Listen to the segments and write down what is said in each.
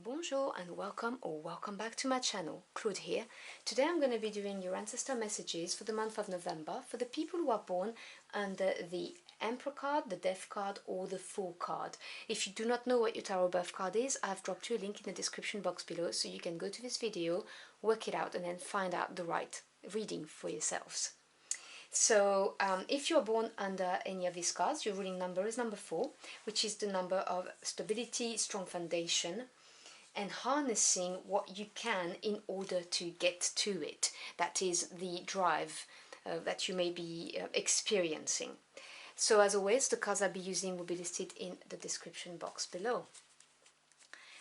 Bonjour and welcome or welcome back to my channel. Claude here. Today I'm going to be doing your ancestor messages for the month of November for the people who are born under the Emperor card, the Death card or the Fool card. If you do not know what your tarot birth card is, I've dropped you a link in the description box below so you can go to this video, work it out and then find out the right reading for yourselves. So if you're born under any of these cards, your ruling number is number 4, which is the number of stability, strong foundation, and harnessing what you can in order to get to it. That is the drive that you may be experiencing. So as always, the cards I'll be using will be listed in the description box below.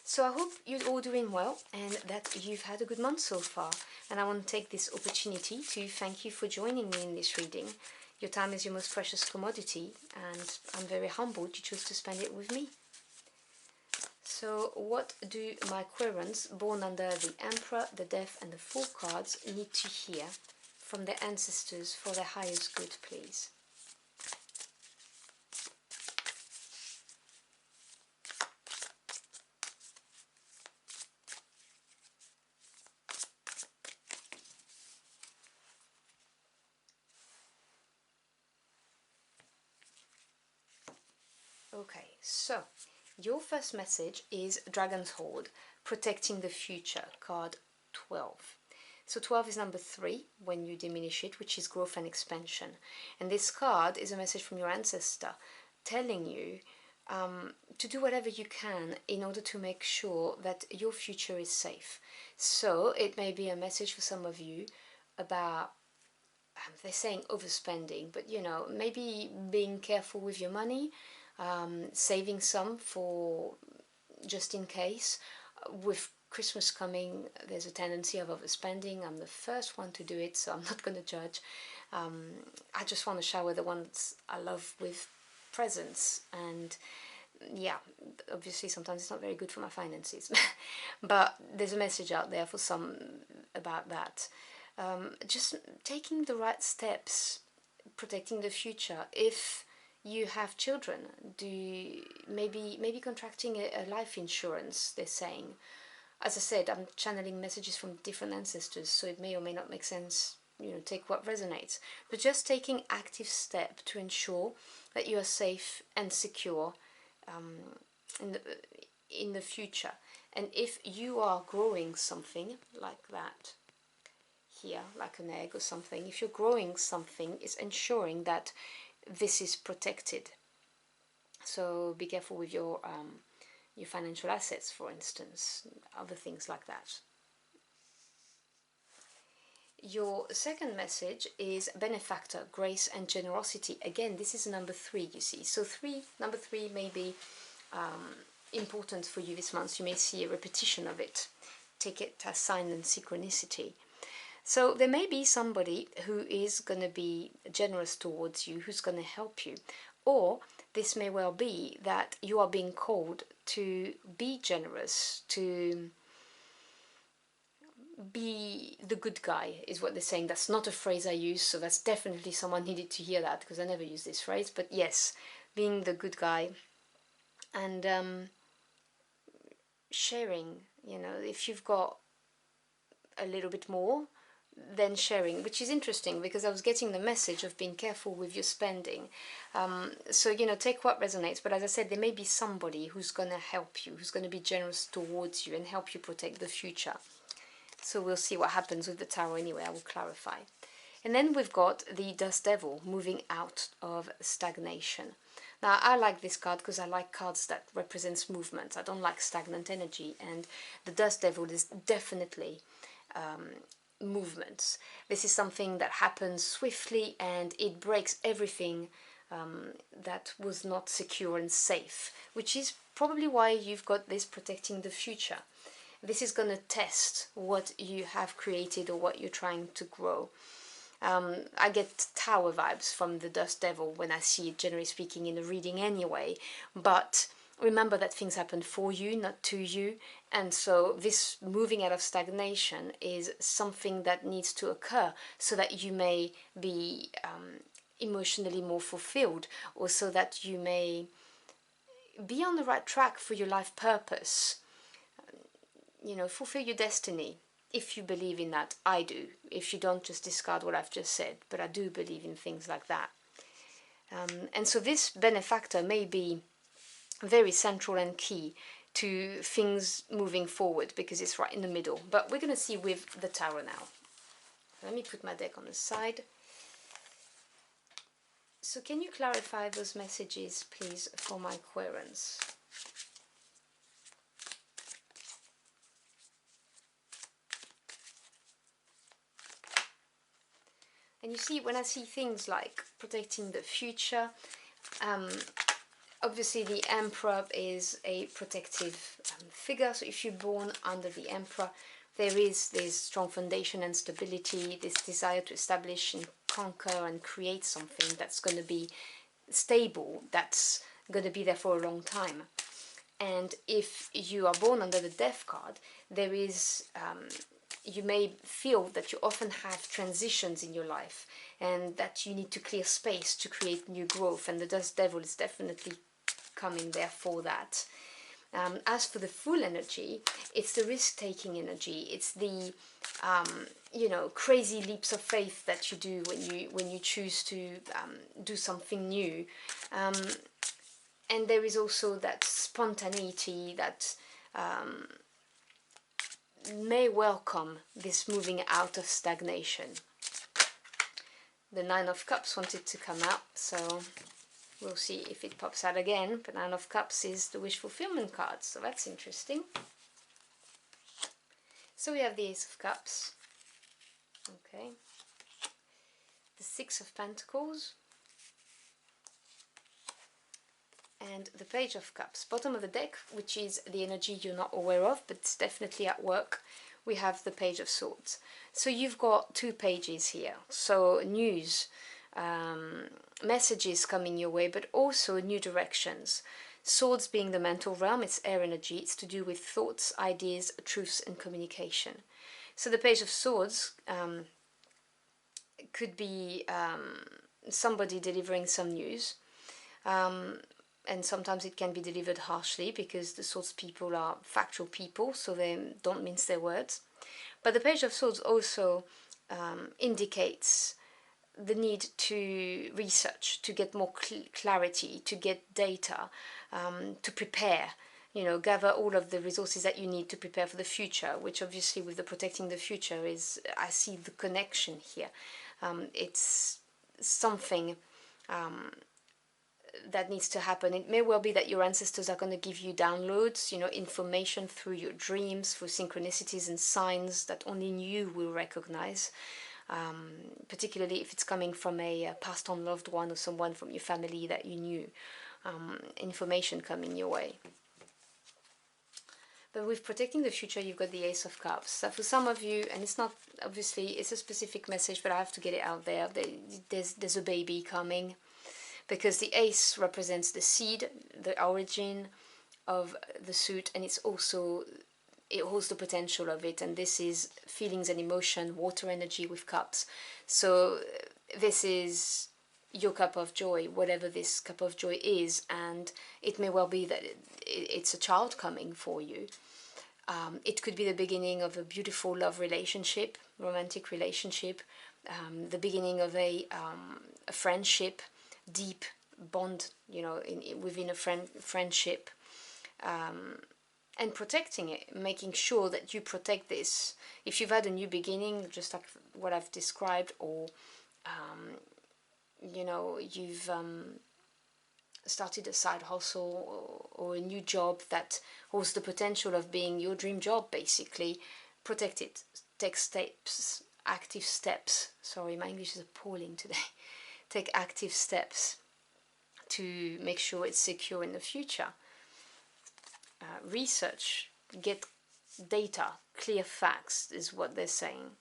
So I hope you're all doing well and that you've had a good month so far. And I want to take this opportunity to thank you for joining me in this reading. Your time is your most precious commodity and I'm very humbled you chose to spend it with me. So what do my querents born under the Emperor, the Death and the Fool cards need to hear from their ancestors for their highest good, please? Okay, so your first message is Dragon's Hoard, Protecting the Future, card 12. So 12 is number 3 when you diminish it, which is growth and expansion. And this card is a message from your ancestor telling you to do whatever you can in order to make sure that your future is safe. So it may be a message for some of you about, they're saying overspending, but you know, maybe being careful with your money, saving some for just in case. With Christmas coming, there's a tendency of overspending. I'm the first one to do it, so I'm not going to judge. I just want to shower the ones I love with presents, and yeah, obviously sometimes it's not very good for my finances, but there's a message out there for some about that. Just taking the right steps, protecting the future. If you have children, maybe contracting a life insurance, they're saying. As I said, I'm channeling messages from different ancestors, so it may or may not make sense, you know, take what resonates. But just taking active step to ensure that you are safe and secure in the future. And if you are growing something like that here, like an egg or something, if you're growing something, it's ensuring that this is protected. So be careful with your financial assets, for instance, other things like that. Your second message is benefactor, grace and generosity. Again, this is number 3, you see. So number 3 may be important for you this month. You may see a repetition of it. Take it as sign and synchronicity. So there may be somebody who is going to be generous towards you, who's going to help you. Or this may well be that you are being called to be generous, to be the good guy, is what they're saying. That's not a phrase I use, so that's definitely someone needed to hear that, because I never use this phrase. But yes, being the good guy and sharing, you know, if you've got a little bit more, then sharing, which is interesting because I was getting the message of being careful with your spending. So, you know, take what resonates. But as I said, there may be somebody who's going to help you, who's going to be generous towards you and help you protect the future. So we'll see what happens with the tarot anyway. I will clarify. And then we've got the Dust Devil, moving out of stagnation. Now, I like this card because I like cards that represents movement. I don't like stagnant energy, and the Dust Devil is definitely movements. This is something that happens swiftly and it breaks everything that was not secure and safe, which is probably why you've got this protecting the future. This is going to test what you have created or what you're trying to grow. I get tower vibes from the Dust Devil when I see it, generally speaking, in a reading anyway, but remember that things happen for you, not to you, and so this moving out of stagnation is something that needs to occur so that you may be emotionally more fulfilled, or so that you may be on the right track for your life purpose. fulfill your destiny. If you believe in that, I do. If you don't, just discard what I've just said. But I do believe in things like that. And so this benefactor may be very central and key to things moving forward because it's right in the middle. But we're going to see with the tarot now. Let me put my deck on the side. So can you clarify those messages, please, for my querents? And you see, when I see things like protecting the future, obviously the Emperor is a protective figure. So if you're born under the Emperor, there is this strong foundation and stability, this desire to establish and conquer and create something that's going to be stable, that's going to be there for a long time. And if you are born under the Death card, there is you may feel that you often have transitions in your life and that you need to clear space to create new growth, and the Dust Devil is definitely coming there for that. As for the Fool energy, it's the risk-taking energy. It's the crazy leaps of faith that you do when you choose to do something new. And there is also that spontaneity that may welcome this moving out of stagnation. The Nine of Cups wanted to come out, so we'll see if it pops out again. But Nine of Cups is the wish fulfillment card, so that's interesting. So we have the Ace of Cups, okay, the Six of Pentacles, and the Page of Cups. Bottom of the deck, which is the energy you're not aware of, but it's definitely at work, we have the Page of Swords. So you've got two pages here, so news, messages coming your way, but also new directions. Swords being the mental realm, it's air energy, it's to do with thoughts, ideas, truths and communication. So the Page of Swords could be somebody delivering some news, and sometimes it can be delivered harshly because the Swords people are factual people, so they don't mince their words. But the Page of Swords also indicates the need to research, to get more clarity, to get data, to prepare, gather all of the resources that you need to prepare for the future, which obviously with the protecting the future is, I see the connection here. It's something that needs to happen. It may well be that your ancestors are going to give you downloads, information through your dreams, through synchronicities and signs that only you will recognize. Particularly if it's coming from a passed on loved one or someone from your family that you knew, information coming your way. But with protecting the future, you've got the Ace of Cups. So for some of you, and it's not, obviously, it's a specific message, but I have to get it out there. There's a baby coming, because the Ace represents the seed, the origin of the suit, and it holds the potential of it, and this is feelings and emotion, water energy with cups. So this is your cup of joy, whatever this cup of joy is, and it may well be that it's a child coming for you. It could be the beginning of a beautiful love relationship, romantic relationship, the beginning of a friendship, deep bond, within a friendship. And protecting it, making sure that you protect this. If you've had a new beginning, just like what I've described, or you've started a side hustle or a new job that holds the potential of being your dream job, basically, protect it. Take steps, active steps. Sorry, my English is appalling today. Take active steps to make sure it's secure in the future. Research, get data, clear facts is what they're saying.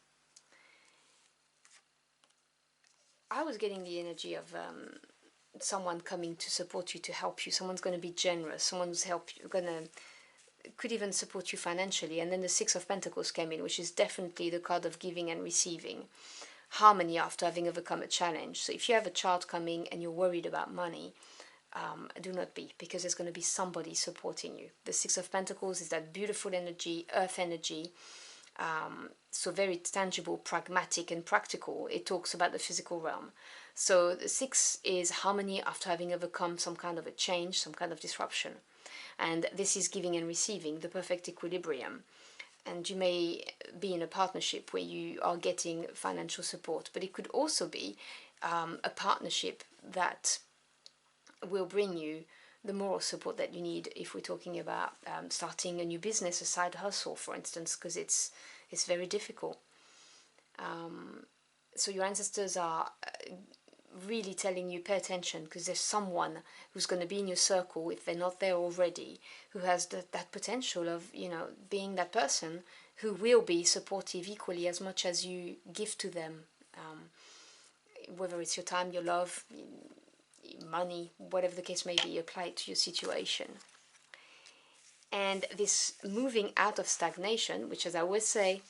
I was getting the energy of someone coming to support you, to help you. Someone's going to be generous. Someone's could even support you financially. And then the Six of Pentacles came in, which is definitely the card of giving and receiving. Harmony after having overcome a challenge. So if you have a child coming and you're worried about money, do not be, because there's going to be somebody supporting you. The Six of Pentacles is that beautiful energy, earth energy, so very tangible, pragmatic and practical. It talks about the physical realm. So the six is harmony after having overcome some kind of a change, some kind of disruption. And this is giving and receiving, the perfect equilibrium. And you may be in a partnership where you are getting financial support, but it could also be a partnership that will bring you the moral support that you need if we're talking about starting a new business, a side hustle, for instance, because it's very difficult. So your ancestors are really telling you, pay attention, because there's someone who's going to be in your circle, if they're not there already, who has that potential of, being that person who will be supportive equally as much as you give to them, whether it's your time, your love, money, whatever the case may be, apply it to your situation. And this moving out of stagnation, which, as I always say,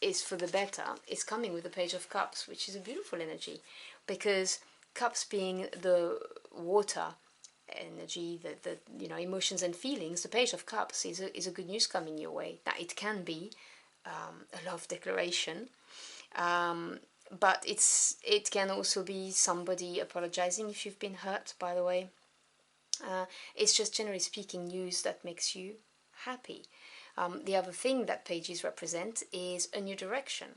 is for the better, is coming with the Page of Cups, which is a beautiful energy, because cups being the water energy, the emotions and feelings, the Page of Cups is a good news coming your way. Now it can be a love declaration, but it can also be somebody apologizing if you've been hurt, by the way. It's just, generally speaking, news that makes you happy. The other thing that pages represent is a new direction.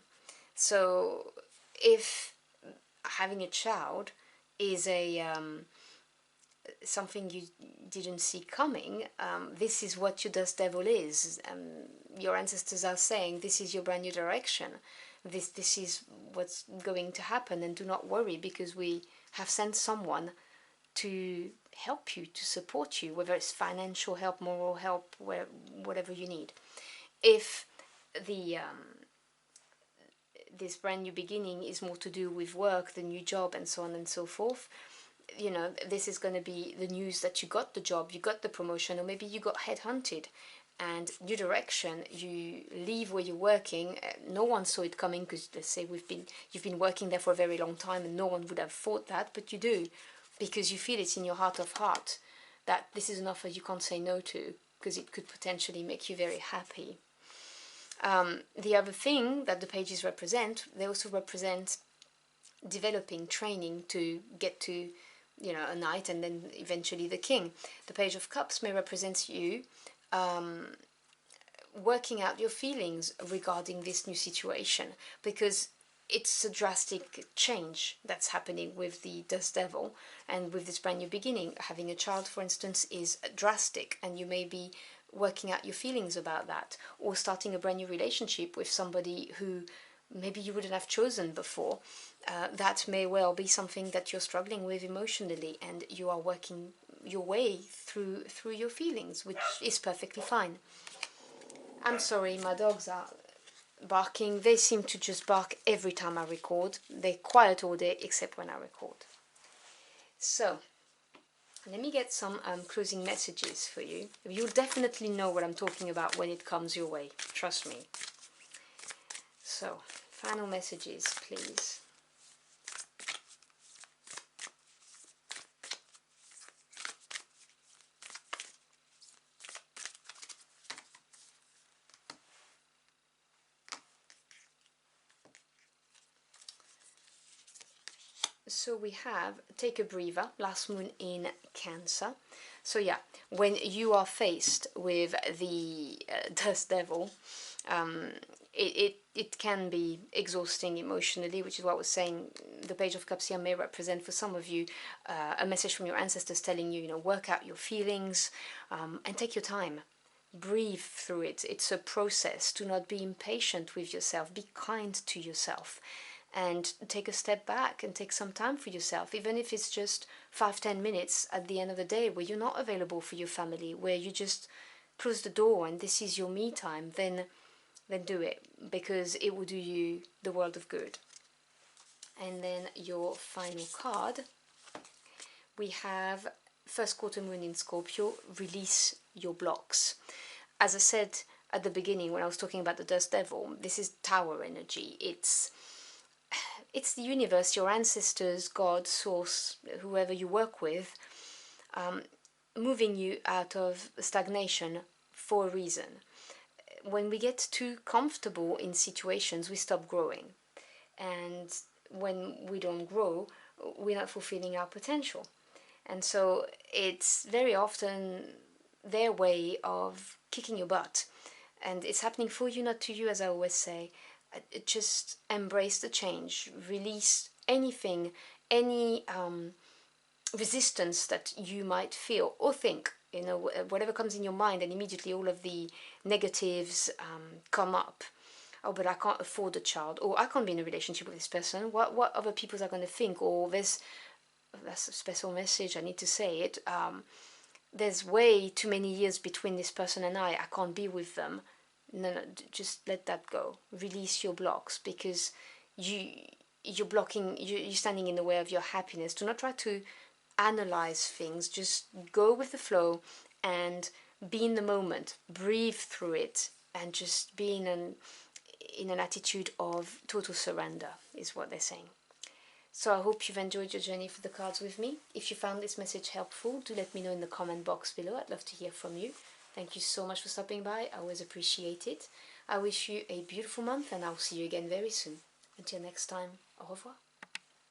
So if having a child is something you didn't see coming, this is what your dust devil is. Your ancestors are saying, this is your brand new direction. This is what's going to happen, and do not worry, because we have sent someone to help you, to support you, whether it's financial help, moral help, whatever you need. If this brand new beginning is more to do with work, the new job, and so on and so forth, this is going to be the news that you got the job, you got the promotion, or maybe you got headhunted, and new direction, you leave where you're working. No one saw it coming, because let's say you've been working there for a very long time, and no one would have thought that, but you do, because you feel it in your heart of heart that this is an offer you can't say no to, because it could potentially make you very happy. The other thing that the pages represent, they also represent developing, training to get to, a knight and then eventually the king. The Page of Cups may represent you working out your feelings regarding this new situation, because it's a drastic change that's happening with the Dust Devil and with this brand new beginning. Having a child, for instance, is drastic, and you may be working out your feelings about that, or starting a brand new relationship with somebody who maybe you wouldn't have chosen before. That may well be something that you're struggling with emotionally, and you are working your way through your feelings, which is perfectly fine. I'm sorry, my dogs are barking. They seem to just bark every time I record. They're quiet all day except when I record. So let me get some closing messages for you. You'll definitely know what I'm talking about when it comes your way, trust me. So final messages, please. So we have, take a breather, last moon in Cancer. So yeah, when you are faced with the Dust Devil, it can be exhausting emotionally, which is what I was saying. The Page of Cups here may represent for some of you a message from your ancestors telling you, work out your feelings and take your time. Breathe through it. It's a process. Do not be impatient with yourself. Be kind to yourself. And take a step back and take some time for yourself, even if it's just 5-10 minutes at the end of the day where you're not available for your family, where you just close the door and this is your me time, then do it, because it will do you the world of good. And then your final card, we have first quarter moon in Scorpio, release your blocks. As I said at the beginning when I was talking about the Dust Devil, this is tower energy. It's the universe, your ancestors, God, source, whoever you work with, moving you out of stagnation for a reason. When we get too comfortable in situations, we stop growing. And when we don't grow, we're not fulfilling our potential. And so it's very often their way of kicking your butt. And it's happening for you, not to you, as I always say. Just embrace the change, release anything, any resistance that you might feel or think, you know, whatever comes in your mind, and immediately all of the negatives come up. Oh, but I can't afford a child, or I can't be in a relationship with this person. What other people are going to think? Or that's a special message, I need to say it. There's way too many years between this person and I can't be with them. No, just let that go. Release your blocks, because you're blocking, you're standing in the way of your happiness. Do not try to analyze things, just go with the flow and be in the moment, breathe through it, and just be in an attitude of total surrender, is what they're saying. So I hope you've enjoyed your journey for the cards with me. If you found this message helpful, do let me know in the comment box below. I'd love to hear from you. Thank you so much for stopping by. I always appreciate it. I wish you a beautiful month, and I'll see you again very soon. Until next time, au revoir.